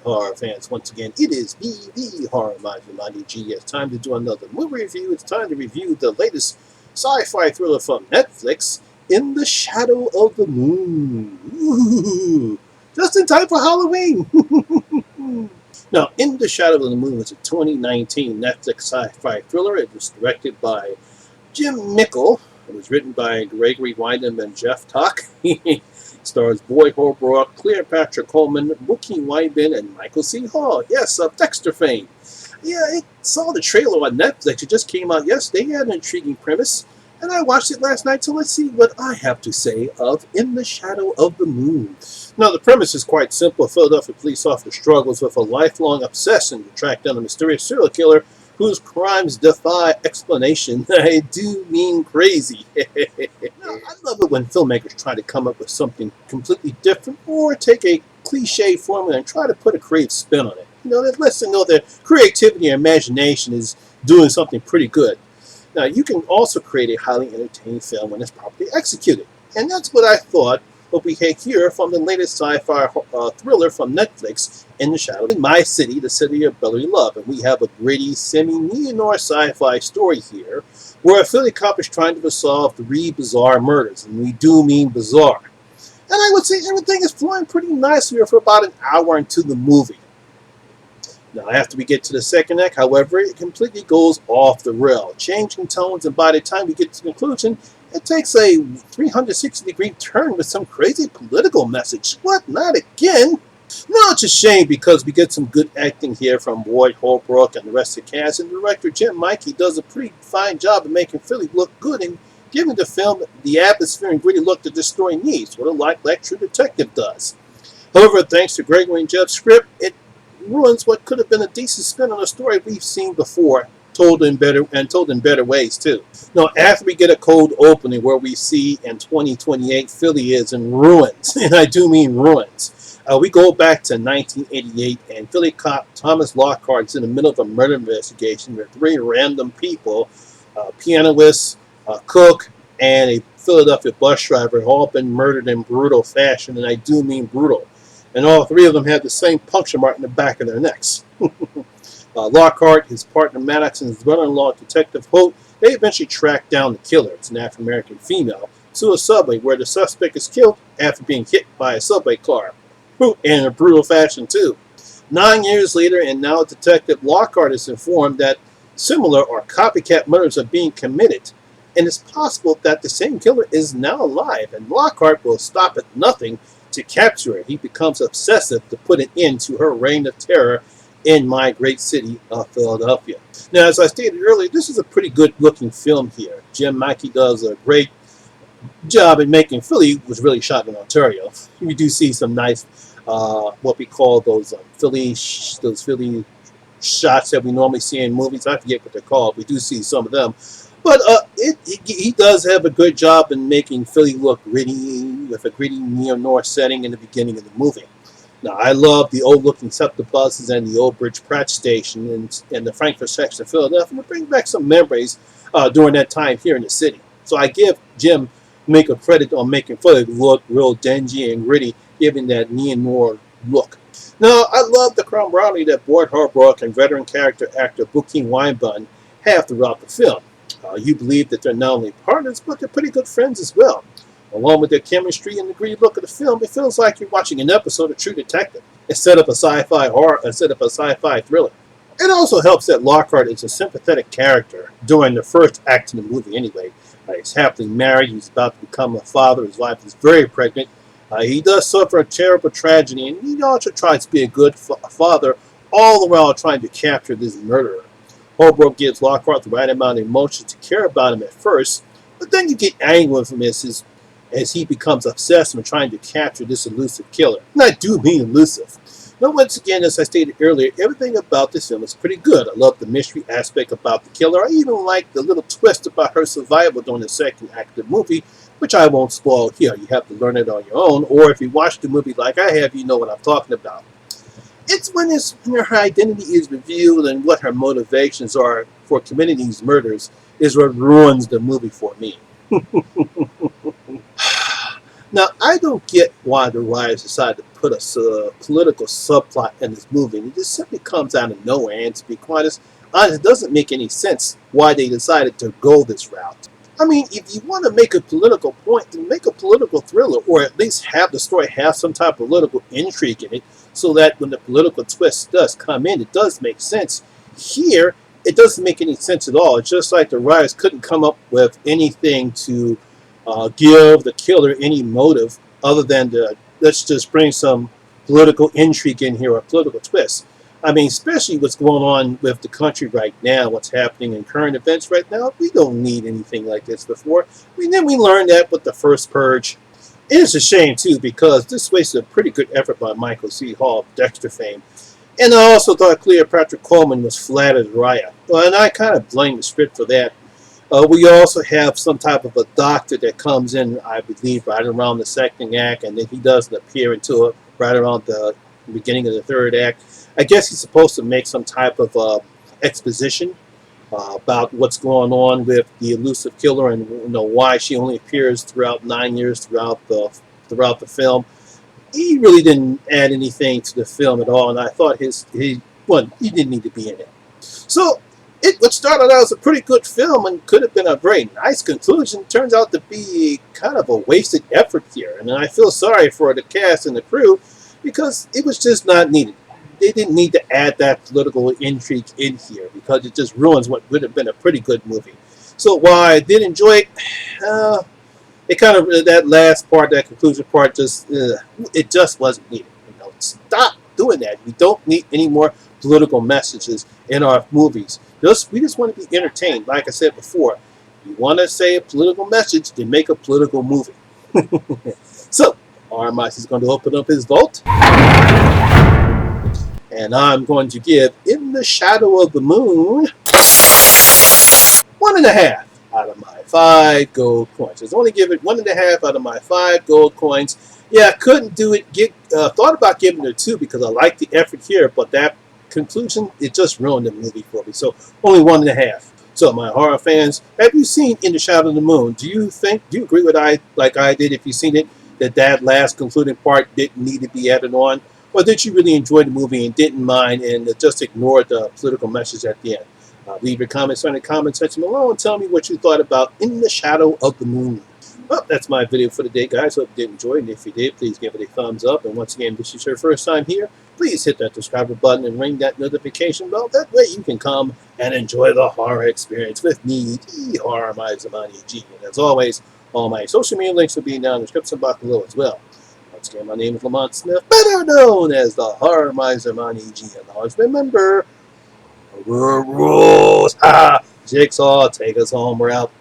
horror fans. Once again, it is me, the Horror Miser Monty G. It's time to do another movie review. It's time to review the latest sci-fi thriller from Netflix, In the Shadow of the Moon. Ooh, just in time for Halloween. Now, In the Shadow of the Moon is a 2019 Netflix sci-fi thriller. It was directed by Jim Mickle. It was written by Gregory Wyndham and Jeff Tuck. Stars Boyd Holbrook, Cleopatra Coleman, Wookie Wybin, and Michael C. Hall. Yes, of Dexter fame. Yeah, I saw the trailer on Netflix. It just came out yesterday. It had an intriguing premise, and I watched it last night, so let's see what I have to say of In the Shadow of the Moon. Now, the premise is quite simple. A Philadelphia police officer struggles with a lifelong obsession to track down a mysterious serial killer whose crimes defy explanation. I do mean crazy. Now, I love it when filmmakers try to come up with something completely different or take a cliche formula and try to put a creative spin on it. You know, that lets them know that creativity and imagination is doing something pretty good. Now, you can also create a highly entertaining film when it's properly executed. And that's what I thought what we had here from the latest sci-fi thriller from Netflix, In the Shadow. In my city, the city of brotherly love, and we have a gritty, semi-neo-noir sci-fi story here, where a Philly cop is trying to resolve 3 bizarre murders, and we do mean bizarre. And I would say everything is flowing pretty nicely here for about an hour into the movie. Now, after we get to the second act, however, it completely goes off the rail, changing tones, and by the time we get to the conclusion, it takes a 360-degree turn with some crazy political message. What? Not again? No, it's a shame because we get some good acting here from Boyd Holbrook and the rest of the cast, and director Jim Mickle does a pretty fine job of making Philly look good and giving the film the atmosphere and gritty look that this story needs, sort of like True Detective does. However, thanks to Gregory and Jeff's script, it ruins what could have been a decent spin on a story we've seen before, told in better ways too. Now, after we get a cold opening where we see in 2028 Philly is in ruins, and I do mean ruins. We go back to 1988, and Philly cop Thomas Lockhart is in the middle of a murder investigation where 3 random people, pianist, cook, and a Philadelphia bus driver, have all been murdered in brutal fashion, and I do mean brutal. And all 3 of them have the same puncture mark in the back of their necks. Lockhart, his partner Maddox, and his brother-in-law, Detective Holt, they eventually track down the killer. It's an African-American female, to a subway where the suspect is killed after being hit by a subway car. In a brutal fashion, too. 9 years later, and now Detective Lockhart is informed that similar or copycat murders are being committed. And it's possible that the same killer is now alive, and Lockhart will stop at nothing to capture her. He becomes obsessive to put an end to her reign of terror in my great city of Philadelphia. Now, as I stated earlier, this is a pretty good looking film here. Jim Mickle does a great job in making Philly was really shot in Ontario. We do see some nice, what we call those Philly shots that we normally see in movies. I forget what they're called. We do see some of them. But he does have a good job in making Philly look gritty, with a gritty neo-noir setting in the beginning of the movie. Now, I love the old-looking SEPTA buses and the Old Bridge Pratt station and the Frankfurt section of Philadelphia to bring back some memories during that time here in the city. So I give Jim Mickle credit on making Philly look real dingy and gritty, giving that neo-noir look. Now, I love the camaraderie that Boyd Holbrook and veteran character actor Wookie Wybin have throughout the film. You believe that they're not only partners, but they're pretty good friends as well. Along with their chemistry and the gritty look of the film, it feels like you're watching an episode of True Detective instead of a sci-fi thriller. It also helps that Lockhart is a sympathetic character during the first act of the movie anyway. He's happily married, he's about to become a father, his wife is very pregnant. He does suffer a terrible tragedy, and he also tries to be a good father, all the while trying to capture this murderer. Holbrook gives Lockhart the right amount of emotion to care about him at first, but then you get angry with him as he becomes obsessed with trying to capture this elusive killer. And I do mean elusive. Now, once again, as I stated earlier, everything about this film is pretty good. I love the mystery aspect about the killer. I even like the little twist about her survival during the second act of the movie, which I won't spoil here. You have to learn it on your own, or if you watch the movie like I have, you know what I'm talking about. It's when her identity is revealed and what her motivations are for committing these murders is what ruins the movie for me. Now, I don't get why the writers decided to put a political subplot in this movie. It just simply comes out of nowhere, and to be quite honest, it doesn't make any sense why they decided to go this route. I mean, if you want to make a political point, then make a political thriller, or at least have the story have some type of political intrigue in it, so that when the political twist does come in, it does make sense. Here, it doesn't make any sense at all. It's just like the writers couldn't come up with anything to give the killer any motive other than to let's just bring some political intrigue in here or political twist. I mean, especially what's going on with the country right now, what's happening in current events right now. We don't need anything like this before. Then we learned that with the first Purge. It's a shame, too, because this wasted a pretty good effort by Michael C. Hall of Dexter fame. And I also thought Cleopatra Coleman was flat as Raya. Well, and I kind of blame the script for that. We also have some type of a doctor that comes in, I believe, right around the second act, and then he doesn't appear until right around the beginning of the third act. I guess he's supposed to make some type of exposition about what's going on with the elusive killer and why she only appears throughout 9 years throughout the film. He really didn't add anything to the film at all, and I thought he didn't need to be in it. So what started out as a pretty good film and could have been a very nice conclusion turns out to be kind of a wasted effort here, and I feel sorry for the cast and the crew because it was just not needed. They didn't need to add that political intrigue in here because it just ruins what would have been a pretty good movie. So while I did enjoy it, it kind of that last part, that conclusion part, it just wasn't needed. Stop doing that. We don't need any more political messages in our movies. We just want to be entertained. Like I said before, you want to say a political message, then make a political movie. So, Horror Miser is going to open up his vault, and I'm going to give In the Shadow of the Moon 1.5 out of my 5 gold coins. I was only give it 1.5 out of my 5 gold coins. Yeah, I couldn't do it. Thought about giving it 2 because I like the effort here, but that conclusion, it just ruined the movie for me. So only 1.5. So my horror fans, have you seen In the Shadow of the Moon? Do you agree with I did if you've seen it, that last concluding part didn't need to be added on? Or did you really enjoy the movie and didn't mind and just ignored the political message at the end? Leave your comments in the comment section below and tell me what you thought about In the Shadow of the Moon. Well, that's my video for today, guys. Hope you did enjoy it. And if you did, please give it a thumbs up. And once again, if this is your first time here, please hit that subscribe button and ring that notification bell. That way you can come and enjoy the horror experience with me, the Horror Miser Monty G. And as always, all my social media links will be down in the description box below as well. Once again, my name is Lamont Smith, better known as the Horror Miser Monty G. And always remember, rules. Jigsaw, take us home. We're out.